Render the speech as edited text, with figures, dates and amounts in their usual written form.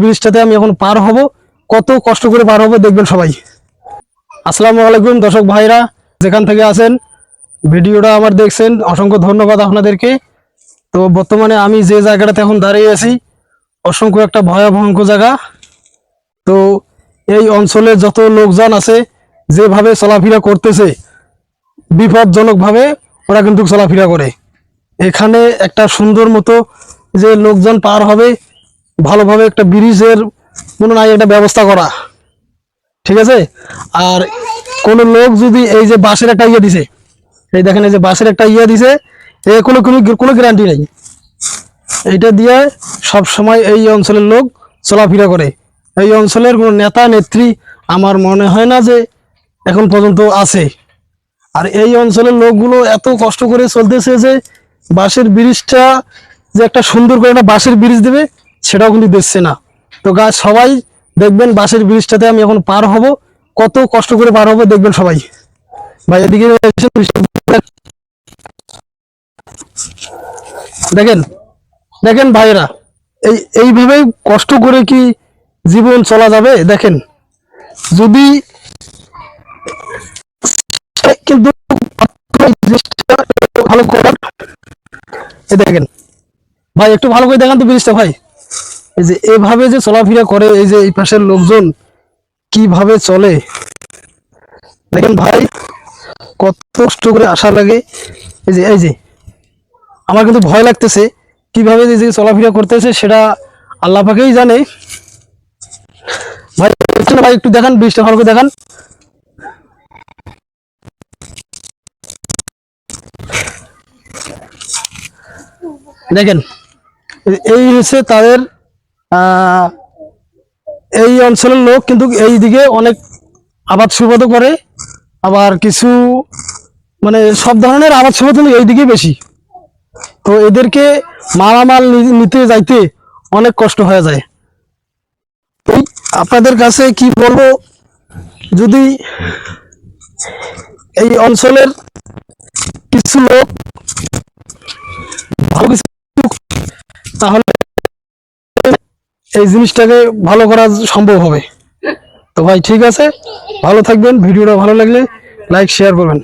ব্রিজটাতে আমি এখন পার হব, কত কষ্ট করে পার হব দেখবেন সবাই। আসসালামু আলাইকুম দর্শক ভাইরা, যেখান থেকে আছেন ভিডিওটা আমার দেখছেন, অসংখ্য ধন্যবাদ আপনাদেরকে। তো বর্তমানে আমি যে জায়গাটাতে এখন দাঁড়িয়ে আছি, অসংখ্য একটা ভয়াবহর জায়গা। তো এই অঞ্চলে যত লোকজন আছে যেভাবে চলাফেরা করতেছে, বিপজ্জনকভাবে ওরা কিন্তু চলাফেরা করে। এখানে একটা সুন্দর মতো যে লোকজন পার হবে, ভালোভাবে একটা ব্রিজের কোনো নাই একটা ব্যবস্থা করা, ঠিক আছে। আর কোনো লোক যদি এই যে বাঁশের একটা ইয়ে দিছে, এই দেখেন এই যে বাঁশের একটা ইয়ে দিছে, এ কোনো কোনো কোনো গ্যারান্টি নেই। এইটা দিয়ে সব সময় এই অঞ্চলের লোক চলাফেরা করে। এই অঞ্চলের কোনো নেতা নেত্রী আমার মনে হয় না যে এখন পর্যন্ত আছে। আর এই অঞ্চলের লোকগুলো এত কষ্ট করে চলতেছে যে বাঁশের ব্রিজটা যে একটা সুন্দর করে একটা বাঁশের ব্রিজ দেবে সেটাও কিন্তু দিচ্ছে না। তো গাছ সবাই দেখবেন বাঁশের ব্রিজটাতে আমি এখন পার হব, কত কষ্ট করে পার হব দেখবেন সবাই। ভাই এদিকে দেখেন দেখেন ভাইরা, এইভাবেই কষ্ট করে কি জীবন চলা যাবে? দেখেন যদি কিন্তু ভালো করে দেখেন ভাই, একটু ভালো করে দেখান তো ব্রিজটা ভাই। এই যে এভাবে যে চলাফেরা করে, এই যে এই পাশের লোকজন কিভাবে চলে দেখেন ভাই, কত কষ্ট করে আসা লাগে। এই যে আমার কিন্তু ভয় লাগতেছে, কিভাবে যে চলাফেরা করতেছে সেটা আল্লাহ পাকেই জানে। ভাই ভাই একটু দেখান ব্রিজটা ভালো করে দেখান। দেখেন এই হচ্ছে তাদের এই অঞ্চলের লোক, কিন্তু এই দিকে অনেক আবাদ সুবাদও করে, আবার কিছু মানে সব ধরনের আবাদ সুবাদ কিন্তু এই দিকে বেশি। তো এদেরকে মালামাল নিতে যাইতে অনেক কষ্ট হয়ে যায়। আপনাদের কাছে কি বলবো, যদি এই অঞ্চলের কিছু লোক ভালো কিছু, তাহলে এই জিনিসটাকে ভালো করা সম্ভব হবে। তো ভাই ঠিক আছে, ভালো থাকবেন, ভিডিওটা ভালো লাগলে লাইক শেয়ার করবেন।